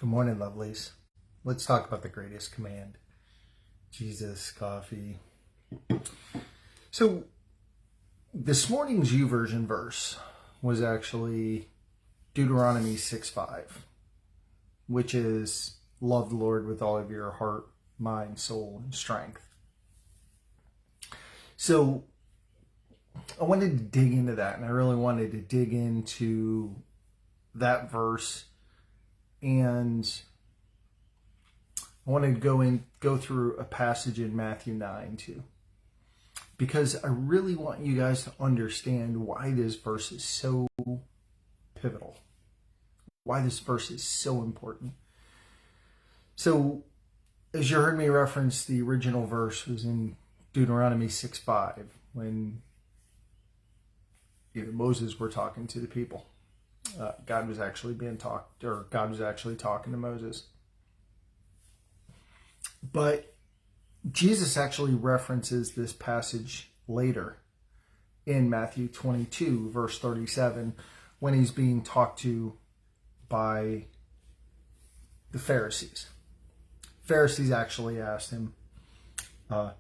Good morning, lovelies. Let's talk about the greatest command. Jesus, coffee. So, this morning's YouVersion verse was actually Deuteronomy 6:5, which is love the Lord with all of your heart, mind, soul, and strength. So, I wanted to dig into that, and I really wanted to dig into that verse, and I wanted to go through a passage in Matthew 9 too, because I really want you guys to understand why this verse is so pivotal, why this verse is so important. So, as you heard me reference, the original verse was in Deuteronomy 6:5, when Moses were talking to the people. God was actually talking to Moses. But Jesus actually references this passage later in Matthew 22, verse 37, when he's being talked to by the Pharisees. Pharisees actually asked him, but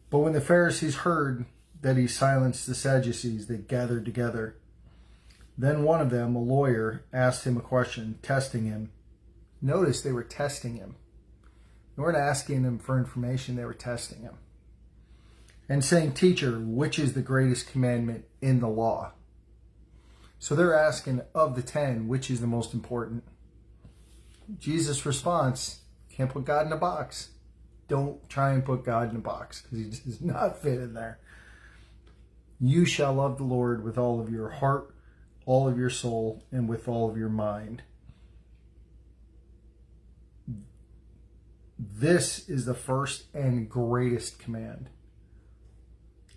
when the Pharisees heard that he silenced the Sadducees, they gathered together. Then one of them, a lawyer, asked him a question, testing him. Notice they were testing him. They weren't asking him for information, they were testing him. And saying, "Teacher, which is the greatest commandment in the law?" So they're asking, of the 10, which is the most important? Jesus' response, can't put God in a box. Don't try and put God in a box, because he does not fit in there. You shall love the Lord with all of your heart, all of your soul, and with all of your mind. This is the first and greatest command.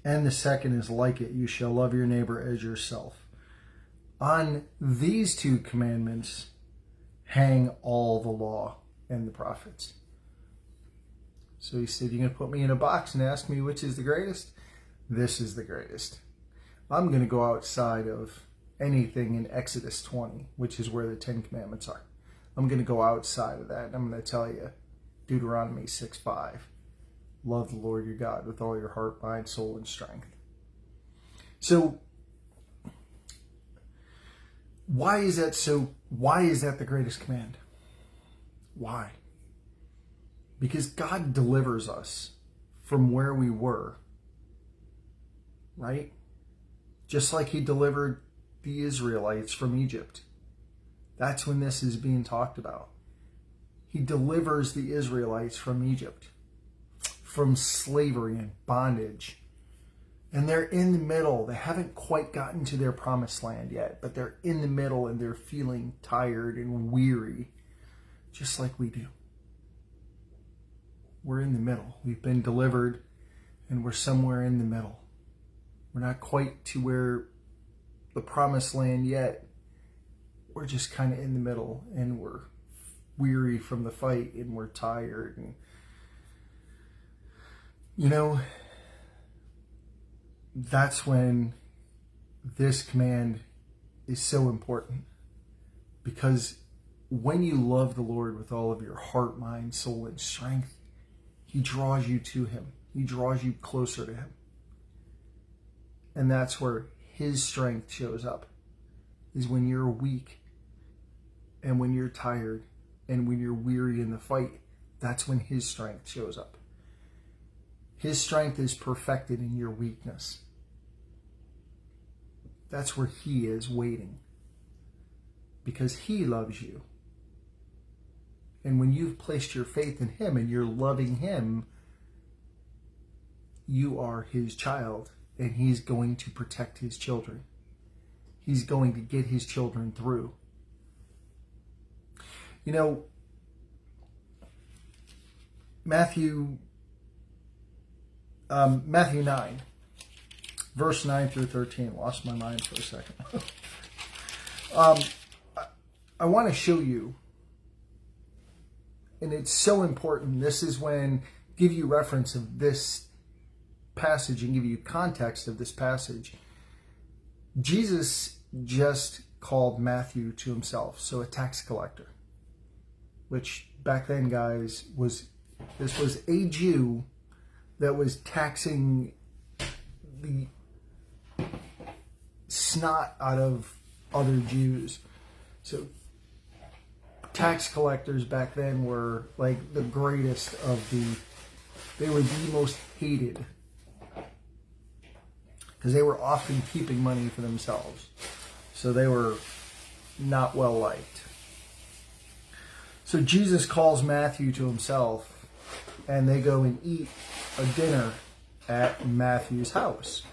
And the second is like it. You shall love your neighbor as yourself. On these two commandments hang all the law and the prophets. So he said, you're going to put me in a box and ask me which is the greatest? This is the greatest. I'm going to go outside of anything in Exodus 20, which is where the 10 commandments are. I'm going to go outside of that, and I'm going to tell you Deuteronomy 6:5. Love the Lord your God with all your heart, mind, soul, and strength. So, why is that the greatest command? Why? Because God delivers us from where we were, right? Just like he delivered the Israelites from Egypt. That's when this is being talked about. He delivers the Israelites from Egypt, from slavery and bondage. And they're in the middle. They haven't quite gotten to their promised land yet, but they're in the middle and they're feeling tired and weary, just like we do. We're in the middle. We've been delivered and we're somewhere in the middle. We're not quite to where the promised land yet. We're just kind of in the middle, and we're weary from the fight, and we're tired. And that's when this command is so important, because when you love the Lord with all of your heart, mind, soul, and strength, he draws you to him. He draws you closer to him. And that's where his strength shows up, is when you're weak and when you're tired and when you're weary in the fight. That's when his strength shows up. His strength is perfected in your weakness. That's where he is waiting, because he loves you. And when you've placed your faith in him and you're loving him, you are his child, and he's going to protect his children. He's going to get his children through. Matthew 9, verse 9 through 13. Lost my mind for a second. I want to show you, and it's so important. This is when give you reference of this passage and give you context of this passage. Jesus just called Matthew to himself, so a tax collector, which back then, guys, was a Jew that was taxing the snot out of other Jews. So tax collectors back then were like the greatest of they were the most hated because they were often keeping money for themselves. So they were not well liked. So Jesus calls Matthew to himself, and they go and eat a dinner at Matthew's house.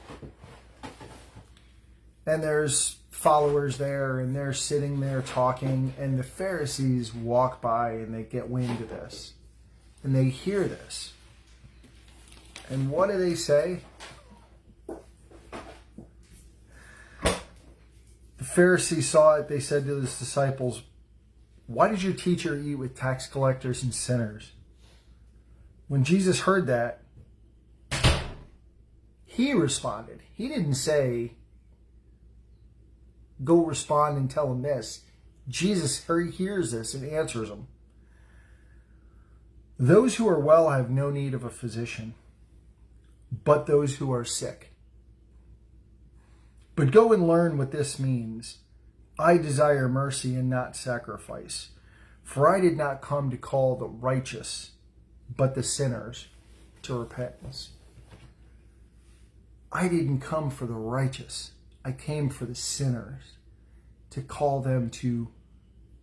And there's followers there, and they're sitting there talking, and the Pharisees walk by and they get wind of this. And they hear this. And what do they say? The Pharisees saw it. They said to his disciples, "Why did your teacher eat with tax collectors and sinners?" When Jesus heard that, he responded. He didn't say, "Go respond and tell him this." Jesus hears this and answers him. "Those who are well have no need of a physician, but those who are sick. But go and learn what this means. I desire mercy and not sacrifice. For I did not come to call the righteous, but the sinners to repentance." I didn't come for the righteous. I came for the sinners, to call them to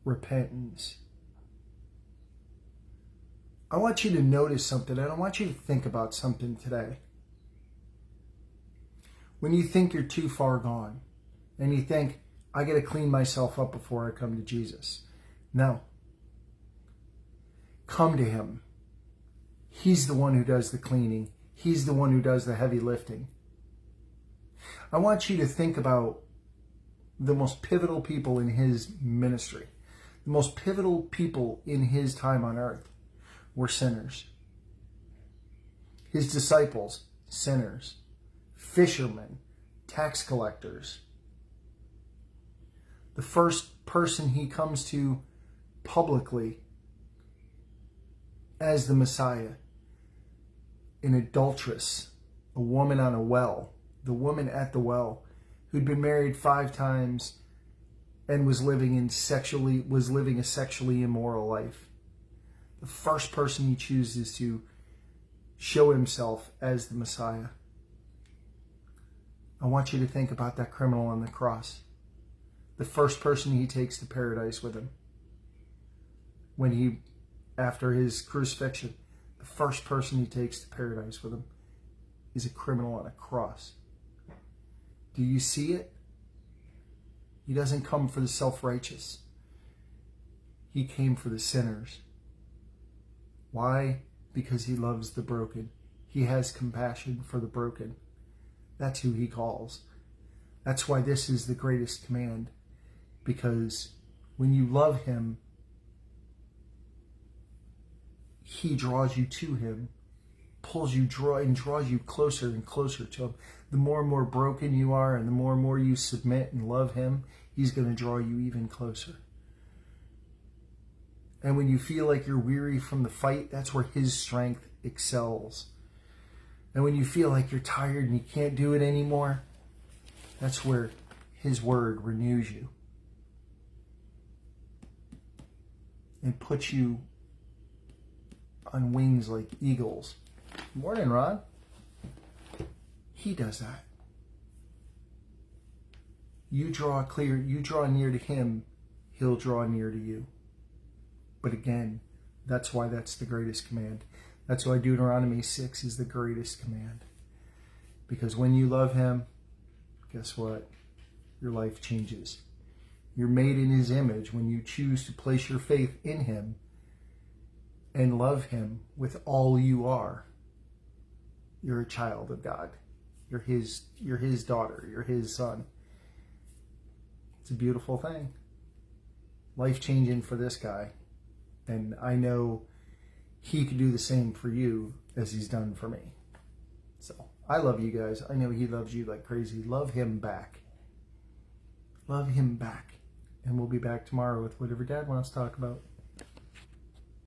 repentance. I want you to notice something, and I want you to think about something today. When you think you're too far gone, and you think, I got to clean myself up before I come to Jesus. No. Come to him. He's the one who does the cleaning. He's the one who does the heavy lifting. I want you to think about the most pivotal people in his ministry. The most pivotal people in his time on earth were sinners. His disciples, sinners. Fishermen, tax collectors. The first person he comes to publicly as the Messiah, an adulteress, a woman on a well, the woman at the well, who'd been married 5 times and was living a sexually immoral life. The first person he chooses to show himself as the Messiah. I want you to think about that criminal on the cross. The first person he takes to paradise with him. After his crucifixion, the first person he takes to paradise with him is a criminal on a cross. Do you see it? He doesn't come for the self-righteous. He came for the sinners. Why? Because he loves the broken. He has compassion for the broken. That's who he calls. That's why this is the greatest command. Because when you love him, he draws you to him, draws you closer and closer to him. The more and more broken you are, and the more you submit and love him, he's going to draw you even closer. And when you feel like you're weary from the fight, that's where his strength excels. And when you feel like you're tired and you can't do it anymore, that's where his word renews you and puts you on wings like eagles. Morning, Ron. He does that. You draw near to him, he'll draw near to you. But again, that's why that's the greatest command. That's why Deuteronomy 6 is the greatest command. Because when you love him, guess what? Your life changes. You're made in his image when you choose to place your faith in him and love him with all you are. You're a child of God. You're his daughter. You're his son. It's a beautiful thing. Life-changing for this guy. And I know he could do the same for you as he's done for me. So I love you guys. I know he loves you like crazy. Love him back. Love him back. And we'll be back tomorrow with whatever Dad wants to talk about.